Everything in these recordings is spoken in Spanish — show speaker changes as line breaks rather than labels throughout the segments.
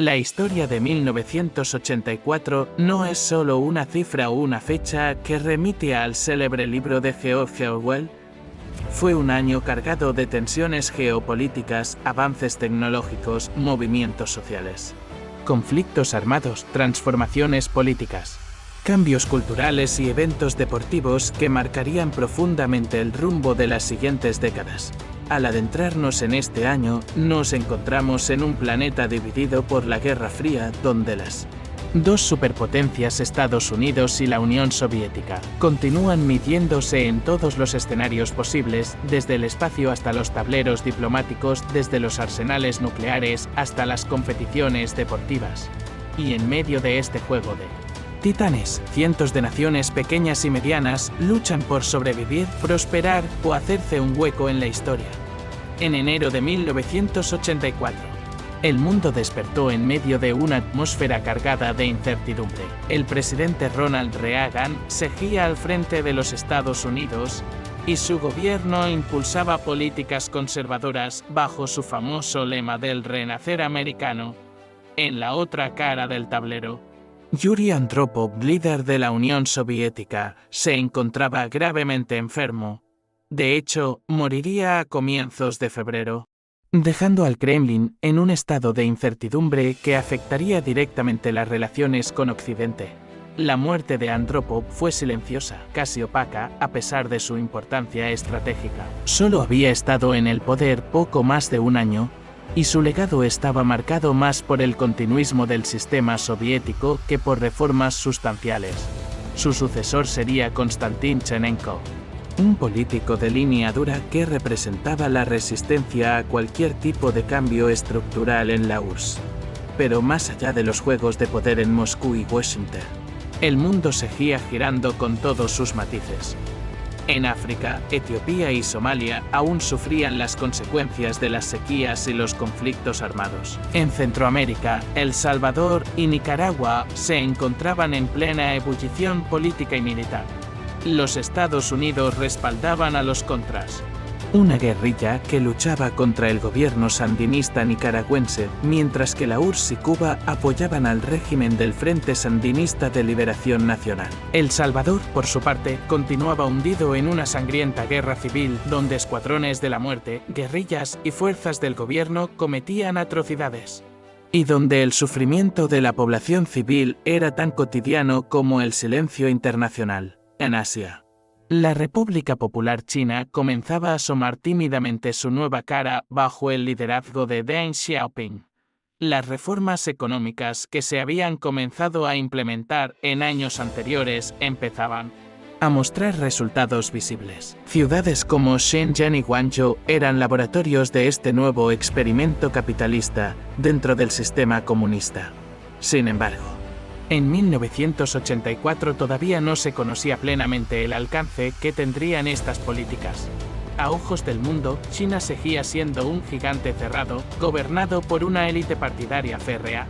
La historia de 1984 no es solo una cifra o una fecha que remite al célebre libro de George Orwell. Fue un año cargado de tensiones geopolíticas, avances tecnológicos, movimientos sociales, conflictos armados, transformaciones políticas, cambios culturales y eventos deportivos que marcarían profundamente el rumbo de las siguientes décadas. Al adentrarnos en este año, nos encontramos en un planeta dividido por la Guerra Fría, donde las dos superpotencias, Estados Unidos y la Unión Soviética, continúan midiéndose en todos los escenarios posibles, desde el espacio hasta los tableros diplomáticos, desde los arsenales nucleares hasta las competiciones deportivas. Y en medio de este juego de titanes, cientos de naciones pequeñas y medianas luchan por sobrevivir, prosperar o hacerse un hueco en la historia. En enero de 1984, el mundo despertó en medio de una atmósfera cargada de incertidumbre. El presidente Ronald Reagan seguía al frente de los Estados Unidos y su gobierno impulsaba políticas conservadoras bajo su famoso lema del renacer americano. En la otra cara del tablero, Yuri Andropov, líder de la Unión Soviética, se encontraba gravemente enfermo. De hecho, moriría a comienzos de febrero, dejando al Kremlin en un estado de incertidumbre que afectaría directamente las relaciones con Occidente. La muerte de Andropov fue silenciosa, casi opaca, a pesar de su importancia estratégica. Solo había estado en el poder poco más de un año, y su legado estaba marcado más por el continuismo del sistema soviético que por reformas sustanciales. Su sucesor sería Konstantin Chernenko, un político de línea dura que representaba la resistencia a cualquier tipo de cambio estructural en la URSS. Pero más allá de los juegos de poder en Moscú y Washington, el mundo seguía girando con todos sus matices. En África, Etiopía y Somalia aún sufrían las consecuencias de las sequías y los conflictos armados. En Centroamérica, El Salvador y Nicaragua se encontraban en plena ebullición política y militar. Los Estados Unidos respaldaban a los Contras, una guerrilla que luchaba contra el gobierno sandinista nicaragüense, mientras que la URSS y Cuba apoyaban al régimen del Frente Sandinista de Liberación Nacional. El Salvador, por su parte, continuaba hundido en una sangrienta guerra civil donde escuadrones de la muerte, guerrillas y fuerzas del gobierno cometían atrocidades, y donde el sufrimiento de la población civil era tan cotidiano como el silencio internacional. En Asia, la República Popular China comenzaba a asomar tímidamente su nueva cara bajo el liderazgo de Deng Xiaoping. Las reformas económicas que se habían comenzado a implementar en años anteriores empezaban a mostrar resultados visibles. Ciudades como Shenzhen y Guangzhou eran laboratorios de este nuevo experimento capitalista dentro del sistema comunista. Sin embargo, en 1984 todavía no se conocía plenamente el alcance que tendrían estas políticas. A ojos del mundo, China seguía siendo un gigante cerrado, gobernado por una élite partidaria férrea,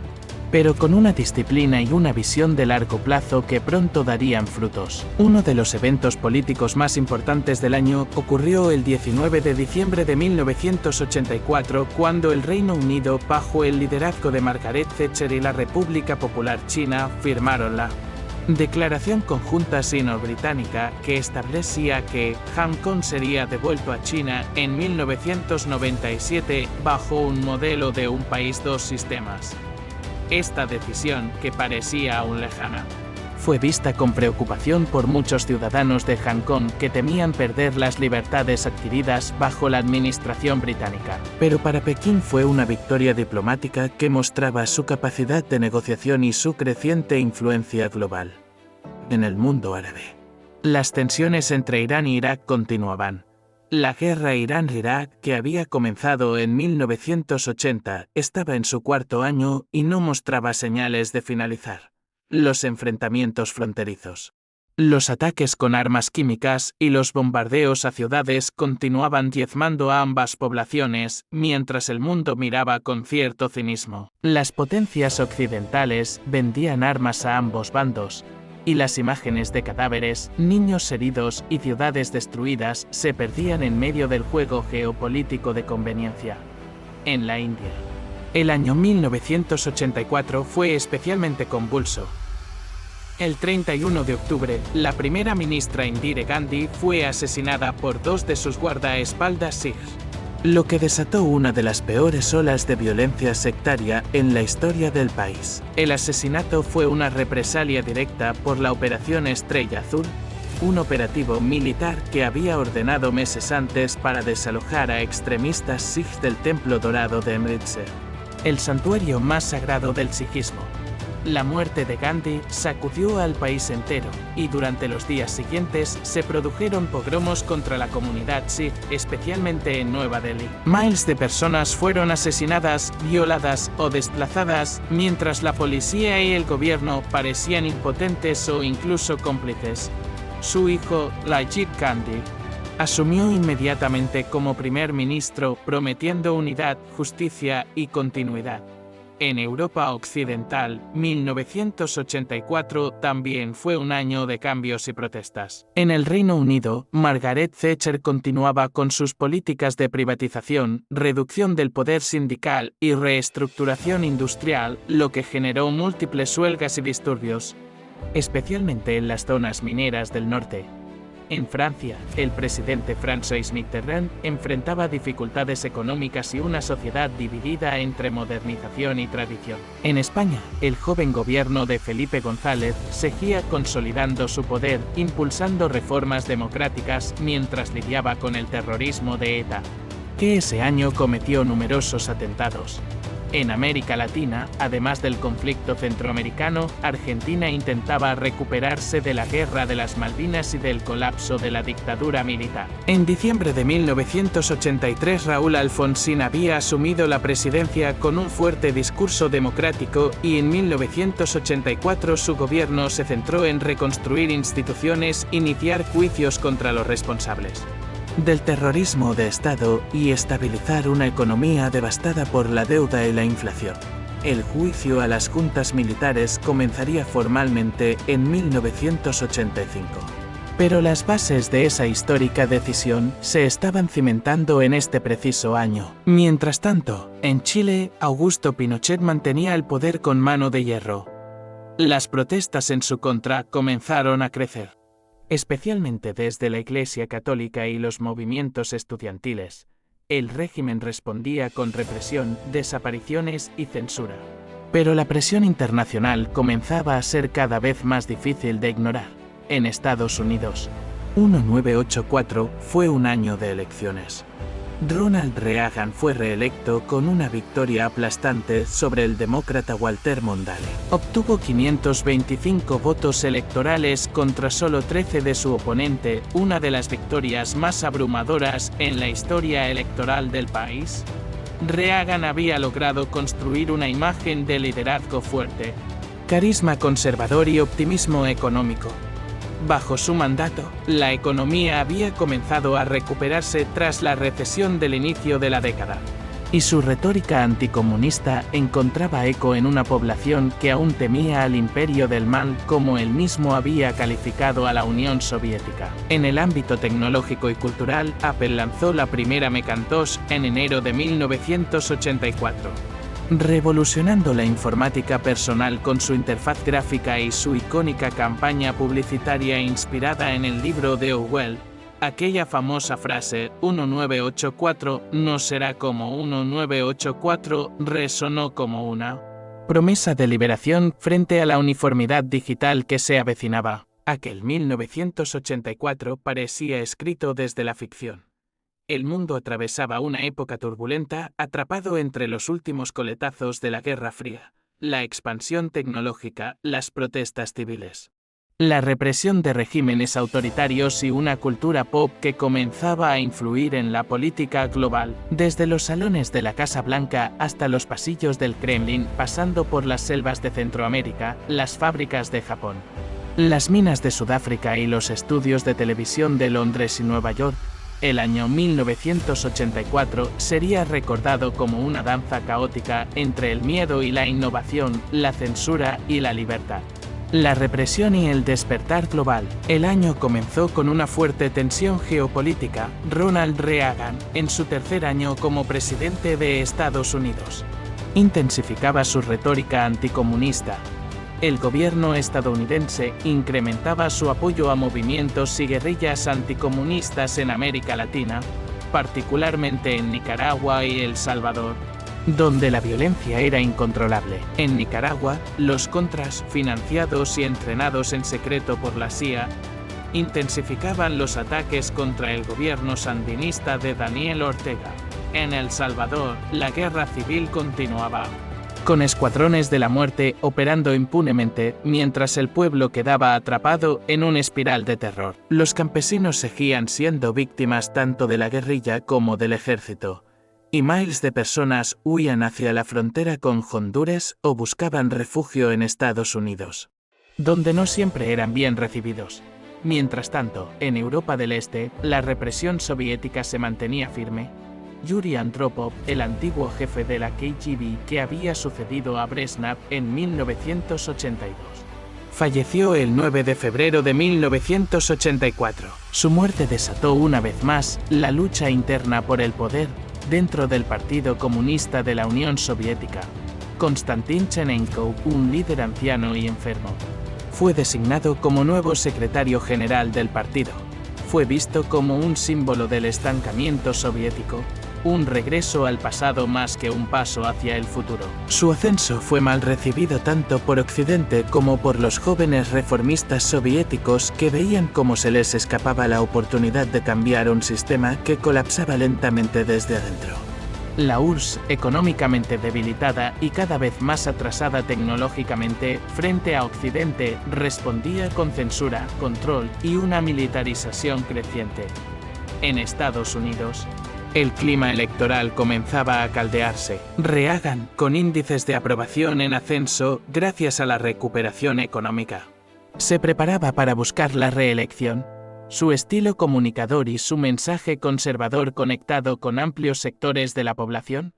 pero con una disciplina y una visión de largo plazo que pronto darían frutos. Uno de los eventos políticos más importantes del año ocurrió el 19 de diciembre de 1984, cuando el Reino Unido, bajo el liderazgo de Margaret Thatcher y la República Popular China, firmaron la Declaración Conjunta Sino-Británica, que establecía que Hong Kong sería devuelto a China en 1997 bajo un modelo de un país, dos sistemas. Esta decisión, que parecía aún lejana, fue vista con preocupación por muchos ciudadanos de Hong Kong que temían perder las libertades adquiridas bajo la administración británica. Pero para Pekín fue una victoria diplomática que mostraba su capacidad de negociación y su creciente influencia global. En el mundo árabe, las tensiones entre Irán y Irak continuaban. La guerra Irán-Irak, que había comenzado en 1980, estaba en su cuarto año y no mostraba señales de finalizar. Los enfrentamientos fronterizos, los ataques con armas químicas y los bombardeos a ciudades continuaban diezmando a ambas poblaciones, mientras el mundo miraba con cierto cinismo. Las potencias occidentales vendían armas a ambos bandos, y las imágenes de cadáveres, niños heridos y ciudades destruidas se perdían en medio del juego geopolítico de conveniencia. En la India, El año 1984 fue especialmente convulso. El 31 de octubre, la primera ministra Indira Gandhi fue asesinada por dos de sus guardaespaldas sikhs, lo que desató una de las peores olas de violencia sectaria en la historia del país. El asesinato fue una represalia directa por la Operación Estrella Azul, un operativo militar que había ordenado meses antes para desalojar a extremistas sikhs del Templo Dorado de Amritsar, el santuario más sagrado del sikhismo. La muerte de Gandhi sacudió al país entero, y durante los días siguientes se produjeron pogromos contra la comunidad sikh, especialmente en Nueva Delhi. Miles de personas fueron asesinadas, violadas o desplazadas, mientras la policía y el gobierno parecían impotentes o incluso cómplices. Su hijo, Rajiv Gandhi, asumió inmediatamente como primer ministro, prometiendo unidad, justicia y continuidad. En Europa Occidental, 1984 también fue un año de cambios y protestas. En el Reino Unido, Margaret Thatcher continuaba con sus políticas de privatización, reducción del poder sindical y reestructuración industrial, lo que generó múltiples huelgas y disturbios, especialmente en las zonas mineras del norte. En Francia, el presidente François Mitterrand enfrentaba dificultades económicas y una sociedad dividida entre modernización y tradición. En España, el joven gobierno de Felipe González seguía consolidando su poder, impulsando reformas democráticas mientras lidiaba con el terrorismo de ETA, que ese año cometió numerosos atentados. En América Latina, además del conflicto centroamericano, Argentina intentaba recuperarse de la Guerra de las Malvinas y del colapso de la dictadura militar. En diciembre de 1983, Raúl Alfonsín había asumido la presidencia con un fuerte discurso democrático y en 1984 su gobierno se centró en reconstruir instituciones, iniciar juicios contra los responsables del terrorismo de Estado y estabilizar una economía devastada por la deuda y la inflación. El juicio a las juntas militares comenzaría formalmente en 1985. Pero las bases de esa histórica decisión se estaban cimentando en este preciso año. Mientras tanto, en Chile, Augusto Pinochet mantenía el poder con mano de hierro. Las protestas en su contra comenzaron a crecer, especialmente desde la Iglesia Católica y los movimientos estudiantiles. El régimen respondía con represión, desapariciones y censura. Pero la presión internacional comenzaba a ser cada vez más difícil de ignorar. En Estados Unidos, 1984 fue un año de elecciones. Ronald Reagan fue reelecto con una victoria aplastante sobre el demócrata Walter Mondale. Obtuvo 525 votos electorales contra solo 13 de su oponente, una de las victorias más abrumadoras en la historia electoral del país. Reagan había logrado construir una imagen de liderazgo fuerte, carisma conservador y optimismo económico. Bajo su mandato, la economía había comenzado a recuperarse tras la recesión del inicio de la década, y su retórica anticomunista encontraba eco en una población que aún temía al imperio del mal, como él mismo había calificado a la Unión Soviética. En el ámbito tecnológico y cultural, Apple lanzó la primera Macintosh en enero de 1984. Revolucionando la informática personal con su interfaz gráfica y su icónica campaña publicitaria inspirada en el libro de Orwell, aquella famosa frase, 1984 no será como 1984, resonó como una promesa de liberación frente a la uniformidad digital que se avecinaba. Aquel 1984 parecía escrito desde la ficción. El mundo atravesaba una época turbulenta, atrapado entre los últimos coletazos de la Guerra Fría, la expansión tecnológica, las protestas civiles, la represión de regímenes autoritarios y una cultura pop que comenzaba a influir en la política global, desde los salones de la Casa Blanca hasta los pasillos del Kremlin, pasando por las selvas de Centroamérica, las fábricas de Japón, las minas de Sudáfrica y los estudios de televisión de Londres y Nueva York. El año 1984 sería recordado como una danza caótica entre el miedo y la innovación, la censura y la libertad, la represión y el despertar global. El año comenzó con una fuerte tensión geopolítica. Ronald Reagan, en su tercer año como presidente de Estados Unidos, intensificaba su retórica anticomunista. El gobierno estadounidense incrementaba su apoyo a movimientos y guerrillas anticomunistas en América Latina, particularmente en Nicaragua y El Salvador, donde la violencia era incontrolable. En Nicaragua, los contras, financiados y entrenados en secreto por la CIA, intensificaban los ataques contra el gobierno sandinista de Daniel Ortega. En El Salvador, la guerra civil continuaba, con escuadrones de la muerte operando impunemente mientras el pueblo quedaba atrapado en una espiral de terror. Los campesinos seguían siendo víctimas tanto de la guerrilla como del ejército, y miles de personas huían hacia la frontera con Honduras o buscaban refugio en Estados Unidos, donde no siempre eran bien recibidos. Mientras tanto, en Europa del Este, la represión soviética se mantenía firme. Yuri Andropov, el antiguo jefe de la KGB que había sucedido a Brezhnev en 1982, falleció el 9 de febrero de 1984. Su muerte desató una vez más la lucha interna por el poder dentro del Partido Comunista de la Unión Soviética. Konstantin Chernenko, un líder anciano y enfermo, fue designado como nuevo secretario general del partido. Fue visto como un símbolo del estancamiento soviético, un regreso al pasado más que un paso hacia el futuro. Su ascenso fue mal recibido tanto por Occidente como por los jóvenes reformistas soviéticos que veían cómo se les escapaba la oportunidad de cambiar un sistema que colapsaba lentamente desde adentro. La URSS, económicamente debilitada y cada vez más atrasada tecnológicamente frente a Occidente, respondía con censura, control y una militarización creciente. En Estados Unidos, el clima electoral comenzaba a caldearse. Reagan, con índices de aprobación en ascenso gracias a la recuperación económica, se preparaba para buscar la reelección. Su estilo comunicador y su mensaje conservador conectado con amplios sectores de la población.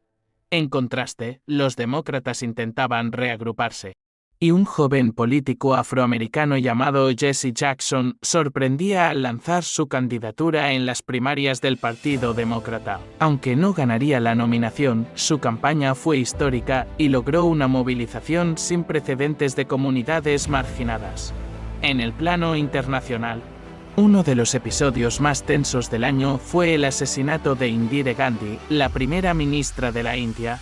En contraste, los demócratas intentaban reagruparse. Y un joven político afroamericano llamado Jesse Jackson sorprendía al lanzar su candidatura en las primarias del Partido Demócrata. Aunque no ganaría la nominación, su campaña fue histórica y logró una movilización sin precedentes de comunidades marginadas. En el plano internacional, uno de los episodios más tensos del año fue el asesinato de Indira Gandhi, la primera ministra de la India.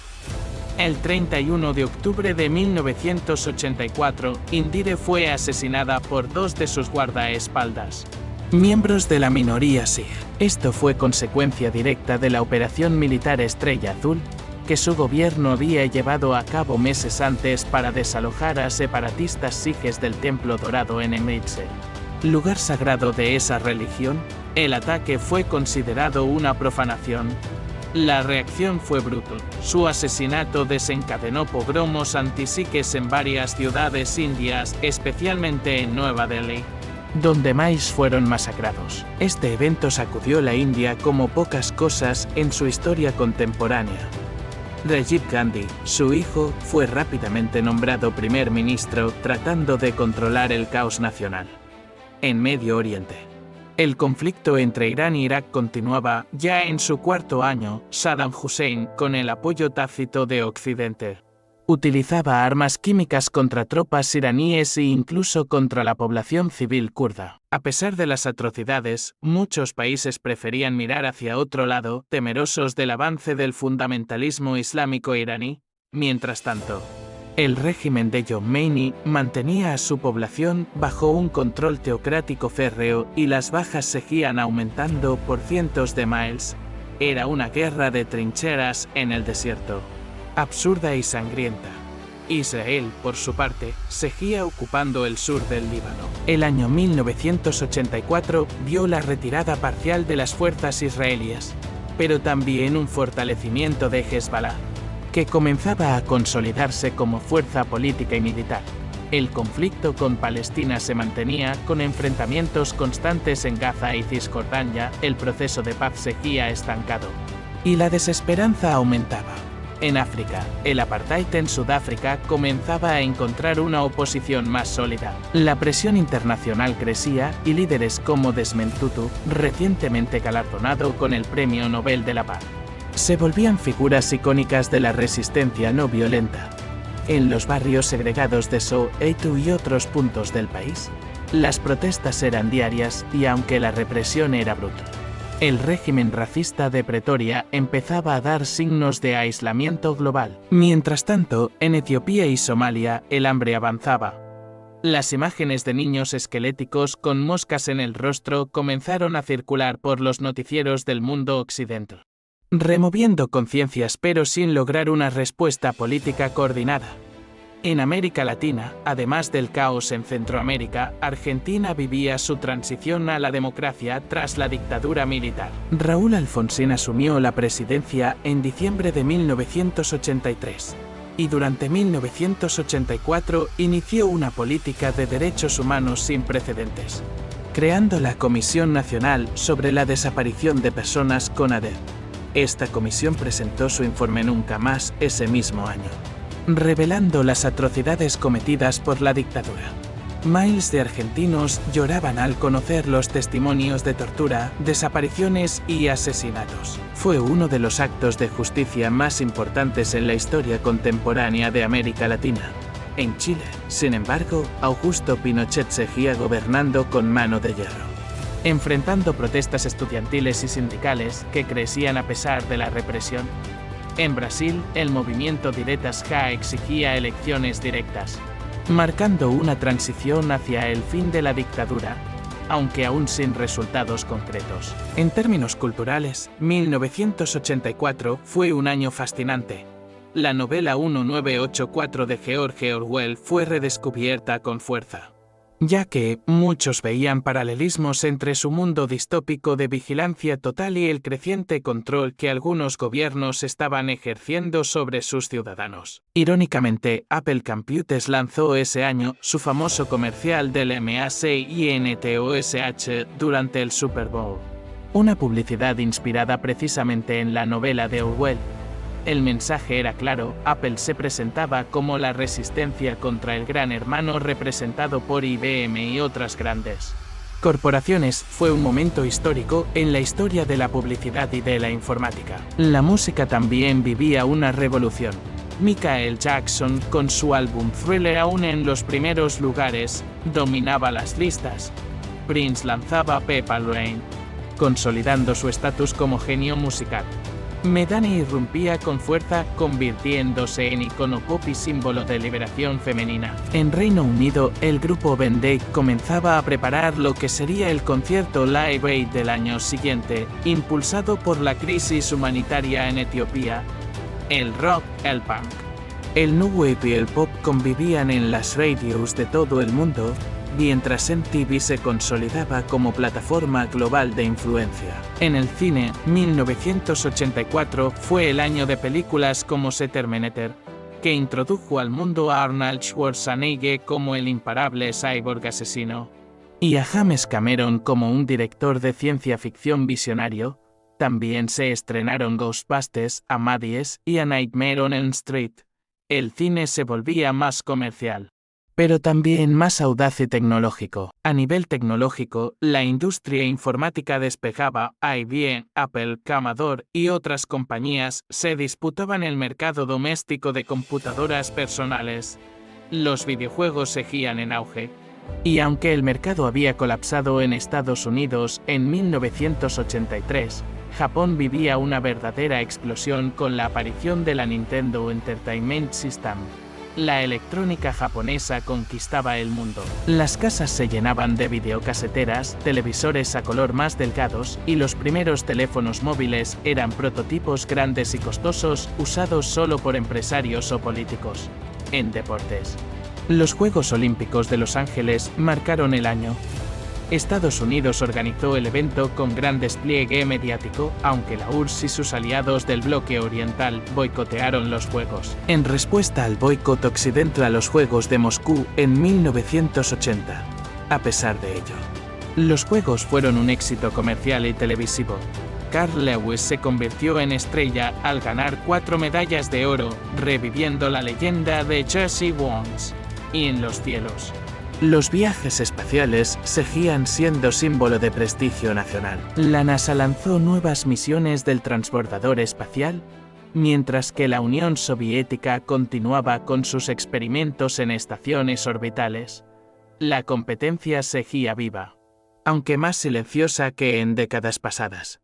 El 31 de octubre de 1984, Indira fue asesinada por dos de sus guardaespaldas, miembros de la minoría Sikh. Esto fue consecuencia directa de la operación militar Estrella Azul, que su gobierno había llevado a cabo meses antes para desalojar a separatistas sijes del Templo Dorado en Amritsar, lugar sagrado de esa religión. El ataque fue considerado una profanación. La reacción fue brutal. Su asesinato desencadenó pogromos antisiques en varias ciudades indias, especialmente en Nueva Delhi, donde miles fueron masacrados. Este evento sacudió la India como pocas cosas en su historia contemporánea. Rajiv Gandhi, su hijo, fue rápidamente nombrado primer ministro tratando de controlar el caos nacional. En Medio Oriente, el conflicto entre Irán y Irak continuaba. Ya en su cuarto año, Saddam Hussein, con el apoyo tácito de Occidente, utilizaba armas químicas contra tropas iraníes e incluso contra la población civil kurda. A pesar de las atrocidades, muchos países preferían mirar hacia otro lado, temerosos del avance del fundamentalismo islámico iraní. Mientras tanto, el régimen de Khomeini mantenía a su población bajo un control teocrático férreo y las bajas seguían aumentando por cientos de miles. Era una guerra de trincheras en el desierto, absurda y sangrienta. Israel, por su parte, seguía ocupando el sur del Líbano. El año 1984 vio la retirada parcial de las fuerzas israelíes, pero también un fortalecimiento de Hezbollah, que comenzaba a consolidarse como fuerza política y militar. El conflicto con Palestina se mantenía, con enfrentamientos constantes en Gaza y Cisjordania. El proceso de paz seguía estancado, y la desesperanza aumentaba. En África, el apartheid en Sudáfrica comenzaba a encontrar una oposición más sólida. La presión internacional crecía y líderes como Desmond Tutu, recientemente galardonado con el Premio Nobel de la Paz, se volvían figuras icónicas de la resistencia no violenta. En los barrios segregados de Soweto y otros puntos del país, las protestas eran diarias y aunque la represión era brutal, el régimen racista de Pretoria empezaba a dar signos de aislamiento global. Mientras tanto, en Etiopía y Somalia, el hambre avanzaba. Las imágenes de niños esqueléticos con moscas en el rostro comenzaron a circular por los noticieros del mundo occidental, removiendo conciencias pero sin lograr una respuesta política coordinada. En América Latina, además del caos en Centroamérica, Argentina vivía su transición a la democracia tras la dictadura militar. Raúl Alfonsín asumió la presidencia en diciembre de 1983 y durante 1984 inició una política de derechos humanos sin precedentes, creando la Comisión Nacional sobre la Desaparición de Personas CONADEP. Esta comisión presentó su informe Nunca Más ese mismo año, revelando las atrocidades cometidas por la dictadura. Miles de argentinos lloraban al conocer los testimonios de tortura, desapariciones y asesinatos. Fue uno de los actos de justicia más importantes en la historia contemporánea de América Latina. En Chile, sin embargo, Augusto Pinochet seguía gobernando con mano de hierro, enfrentando protestas estudiantiles y sindicales que crecían a pesar de la represión. En Brasil, el movimiento Diretas Já exigía elecciones directas, marcando una transición hacia el fin de la dictadura, aunque aún sin resultados concretos. En términos culturales, 1984 fue un año fascinante. La novela 1984 de George Orwell fue redescubierta con fuerza, ya que muchos veían paralelismos entre su mundo distópico de vigilancia total y el creciente control que algunos gobiernos estaban ejerciendo sobre sus ciudadanos. Irónicamente, Apple Computers lanzó ese año su famoso comercial del MACINTOSH durante el Super Bowl, una publicidad inspirada precisamente en la novela de Orwell. El mensaje era claro: Apple se presentaba como la resistencia contra el gran hermano representado por IBM y otras grandes corporaciones. Fue un momento histórico en la historia de la publicidad y de la informática. La música también vivía una revolución. Michael Jackson, con su álbum Thriller aún en los primeros lugares, dominaba las listas. Prince lanzaba Purple Rain, consolidando su estatus como genio musical. Madonna irrumpía con fuerza, convirtiéndose en icono pop y símbolo de liberación femenina. En Reino Unido, el grupo Vendée comenzaba a preparar lo que sería el concierto Live Aid del año siguiente, impulsado por la crisis humanitaria en Etiopía. El rock, el punk, el new wave y el pop convivían en las radios de todo el mundo, mientras MTV se consolidaba como plataforma global de influencia. En el cine, 1984 fue el año de películas como The Terminator, que introdujo al mundo a Arnold Schwarzenegger como el imparable cyborg asesino, y a James Cameron como un director de ciencia ficción visionario. También se estrenaron Ghostbusters, Amadeus y A Nightmare on Elm Street. El cine se volvía más comercial, pero también más audaz y tecnológico. A nivel tecnológico, la industria informática despegaba. IBM, Apple, Commodore y otras compañías se disputaban el mercado doméstico de computadoras personales. Los videojuegos seguían en auge, y aunque el mercado había colapsado en Estados Unidos en 1983, Japón vivía una verdadera explosión con la aparición de la Nintendo Entertainment System. La electrónica japonesa conquistaba el mundo. Las casas se llenaban de videocaseteras, televisores a color más delgados, y los primeros teléfonos móviles eran prototipos grandes y costosos, usados solo por empresarios o políticos. En deportes, los Juegos Olímpicos de Los Ángeles marcaron el año. Estados Unidos organizó el evento con gran despliegue mediático, aunque la URSS y sus aliados del bloque oriental boicotearon los Juegos. En respuesta al boicot occidental a los Juegos de Moscú en 1980. A pesar de ello, los Juegos fueron un éxito comercial y televisivo. Carl Lewis se convirtió en estrella al ganar 4 medallas de oro, reviviendo la leyenda de Jesse Owens. Y en los cielos, Los viajes espaciales seguían siendo símbolo de prestigio nacional. La NASA lanzó nuevas misiones del transbordador espacial, mientras que la Unión Soviética continuaba con sus experimentos en estaciones orbitales. La competencia seguía viva, aunque más silenciosa que en décadas pasadas.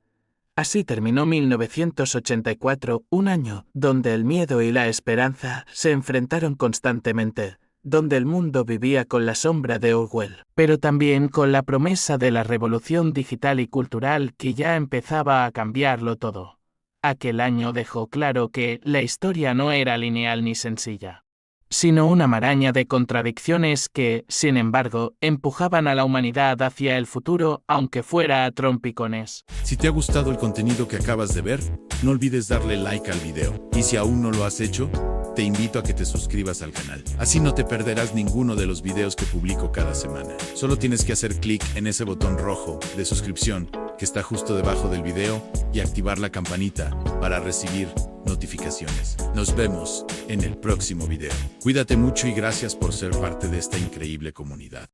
Así terminó 1984, un año donde el miedo y la esperanza se enfrentaron constantemente, donde el mundo vivía con la sombra de Orwell, pero también con la promesa de la revolución digital y cultural que ya empezaba a cambiarlo todo. Aquel año dejó claro que la historia no era lineal ni sencilla, sino una maraña de contradicciones que, sin embargo, empujaban a la humanidad hacia el futuro, aunque fuera a trompicones.
Si te ha gustado el contenido que acabas de ver, no olvides darle like al video. Y si aún no lo has hecho, te invito a que te suscribas al canal. Así no te perderás ninguno de los videos que publico cada semana. Solo tienes que hacer clic en ese botón rojo de suscripción que está justo debajo del video y activar la campanita para recibir notificaciones. Nos vemos en el próximo video. Cuídate mucho y gracias por ser parte de esta increíble comunidad.